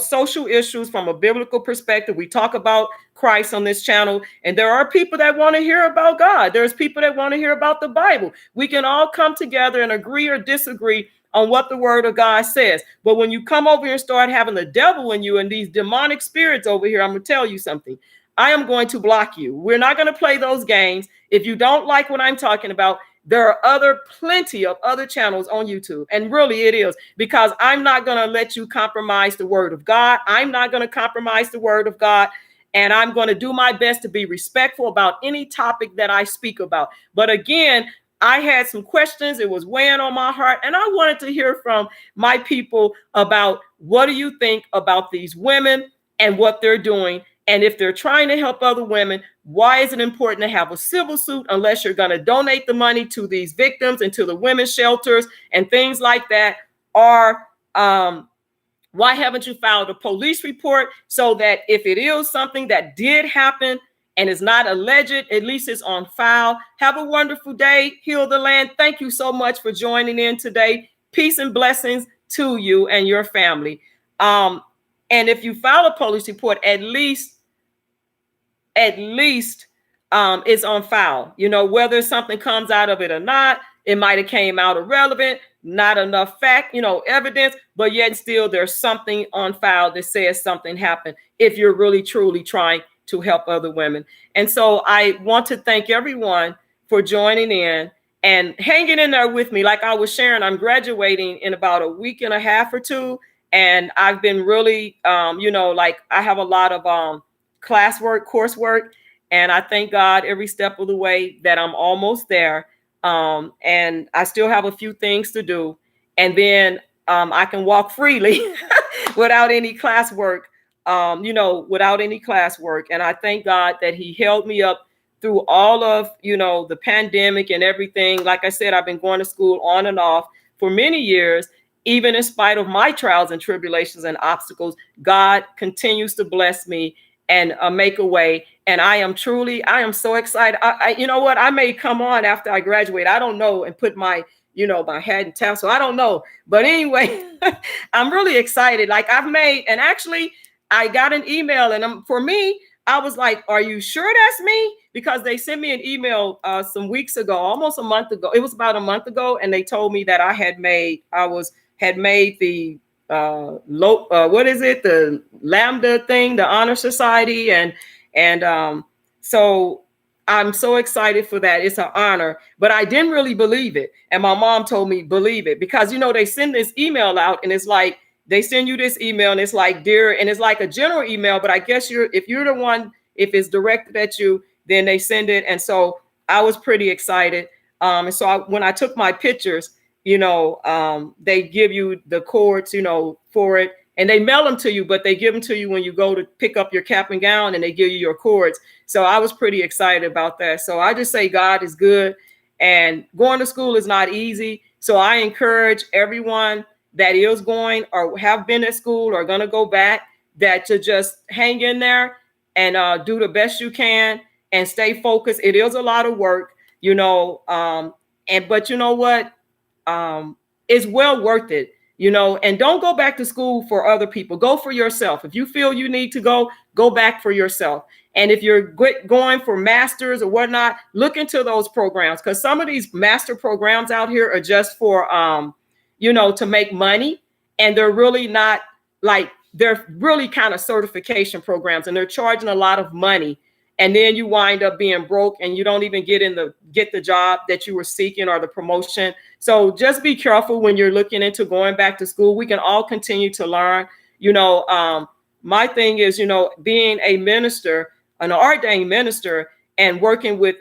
social issues from a biblical perspective. We talk about Christ on this channel, and there are people that want to hear about God. There's people that want to hear about the Bible. We can all come together and agree or disagree on what the word of God says. But when you come over here and start having the devil in you and these demonic spirits over here, I'm going to tell you something. I am going to block you. We're not going to play those games. If you don't like what I'm talking about, there are plenty of other channels on YouTube. And really it is, because I'm not going to let you compromise the word of God. I'm not going to compromise the word of God. And I'm going to do my best to be respectful about any topic that I speak about. But again, I had some questions. It was weighing on my heart. And I wanted to hear from my people about, what do you think about these women and what they're doing? And if they're trying to help other women, why is it important to have a civil suit unless you're going to donate the money to these victims and to the women's shelters and things like that? Or why haven't you filed a police report so that if it is something that did happen and is not alleged, at least it's on file? Have a wonderful day. Heal the land. Thank you so much for joining in today. Peace and blessings to you and your family. And if you file a police report, at least it's on file. Whether something comes out of it or not, it might have came out irrelevant, not enough fact, evidence, but yet still there's something on file that says something happened if you're really truly trying to help other women. And so I want to thank everyone for joining in and hanging in there with me. Like I was sharing, I'm graduating in about a week and a half or two. And I've been really, I have a lot of coursework, and I thank God every step of the way that I'm almost there. And I still have a few things to do. And then I can walk freely without any classwork, without any classwork. And I thank God that he held me up through all of, the pandemic and everything. Like I said, I've been going to school on and off for many years. Even in spite of my trials and tribulations and obstacles, God continues to bless me and make a way. And I am so excited. You know what? I may come on after I graduate. I don't know, and put my hat in town. So I don't know. But anyway, I'm really excited. Like and actually I got an email, and for me, I was like, are you sure that's me? Because they sent me an email some weeks ago, almost a month ago. It was about a month ago. And they told me that I had made the the Lambda thing, the Honor Society. And so I'm so excited for that. It's an honor, but I didn't really believe it. And my mom told me, believe it, because, they send this email out, and it's like, they send you this email, and it's like, dear, and it's like a general email, but I guess if you're the one, if it's directed at you, then they send it. And so I was pretty excited. And so when I took my pictures, they give you the cords, for it, and they mail them to you, but they give them to you when you go to pick up your cap and gown, and they give you your cords. So I was pretty excited about that. So I just say God is good, and going to school is not easy. So I encourage everyone that is going or have been at school or going to go back, that to just hang in there and do the best you can and stay focused. It is a lot of work, but you know what? It's well worth it, and don't go back to school for other people. Go for yourself. If you feel you need to go back for yourself. And if you're going for masters or whatnot, look into those programs, because some of these master programs out here are just for, to make money. And they're really not like they're really kind of certification programs, and they're charging a lot of money. And then you wind up being broke and you don't even get the job that you were seeking or the promotion. So just be careful when you're looking into going back to school. We can all continue to learn. My thing is, being a minister, an ordained minister, and working with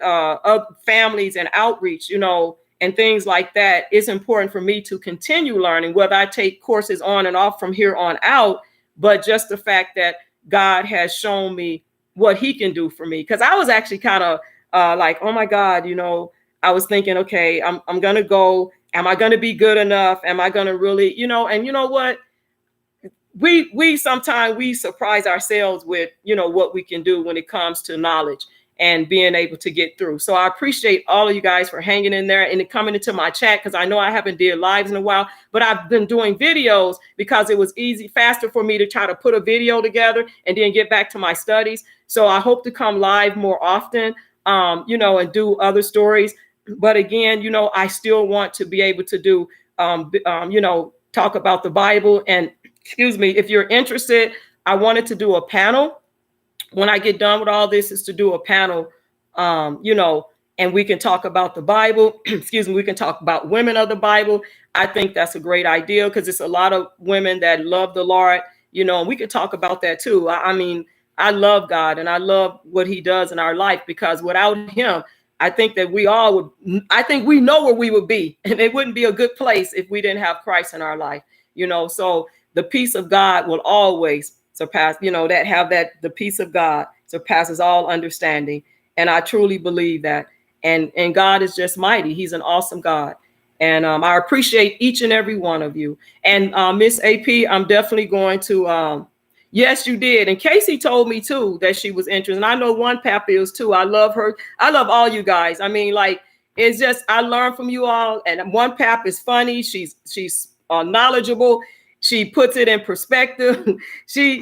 families and outreach, and things like that, it's important for me to continue learning, whether I take courses on and off from here on out. But just the fact that God has shown me what he can do for me. Because I was actually kind of like, oh my God, I was thinking, okay, I'm going to go. Am I going to be good enough? Am I going to really, and you know what? We sometimes we surprise ourselves with, what we can do when it comes to knowledge and being able to get through. So I appreciate all of you guys for hanging in there and coming into my chat, because I know I haven't did lives in a while, but I've been doing videos because it was faster for me to try to put a video together and then get back to my studies. So I hope to come live more often, and do other stories. But again, I still want to be able to do, talk about the Bible. And excuse me, if you're interested, I wanted to do a panel. When I get done with all this, is to do a panel, and we can talk about the Bible. Excuse me, we can talk about women of the Bible. I think that's a great idea, because it's a lot of women that love the Lord, and we can talk about that too. I mean, I love God and I love what he does in our life, because without him, I think that we know where we would be, and it wouldn't be a good place if we didn't have Christ in our life, so the peace of God will always surpass, the peace of God surpasses all understanding. And I truly believe that. And God is just mighty. He's an awesome God. And I appreciate each and every one of you. And Miss AP, I'm definitely going to, yes, you did. And Casey told me too that she was interested. And I know One Pap is too. I love her. I love all you guys. I mean, like, it's just, I learn from you all. And One Pap is funny. She's knowledgeable. She puts it in perspective. She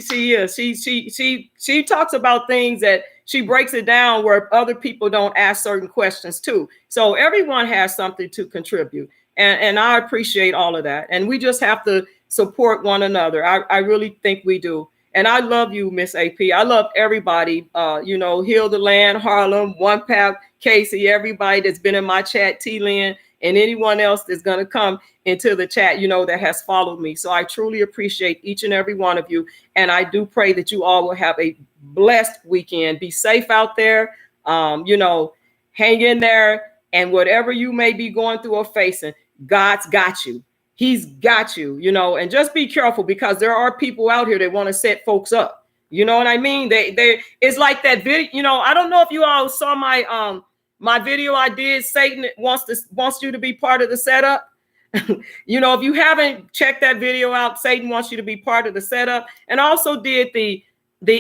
talks about things that she breaks it down where other people don't ask certain questions too. So everyone has something to contribute. And I appreciate all of that. And we just have to support one another. I really think we do. And I love you, Miss AP. I love everybody, Heal the Land, Harlem, One Pap, Casey, everybody that's been in my chat, T-Lynn, and anyone else that's going to come into the chat, that has followed me. So I truly appreciate each and every one of you. And I do pray that you all will have a blessed weekend. Be safe out there, hang in there. And whatever you may be going through or facing, God's got you. He's got you, and just be careful, because there are people out here that want to set folks up. You know what I mean? It's like that video, I don't know if you all saw my video I did. Satan wants you to be part of the setup. If you haven't checked that video out, Satan wants you to be part of the setup. And also did the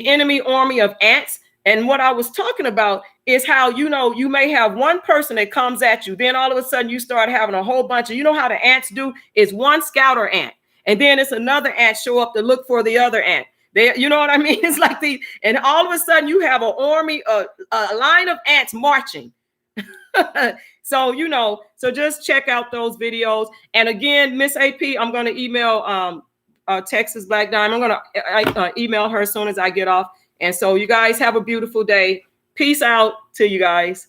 enemy army of ants. And what I was talking about is how, you may have one person that comes at you. Then all of a sudden you start having a whole bunch of, how the ants do is one scouter ant. And then it's another ant show up to look for the other ant. You know what I mean? It's like and all of a sudden you have an army, a line of ants marching. So, so just check out those videos. And again, Miss AP, I'm going to email Texas Black Diamond. I'm going to email her as soon as I get off. And so you guys have a beautiful day. Peace out to you guys.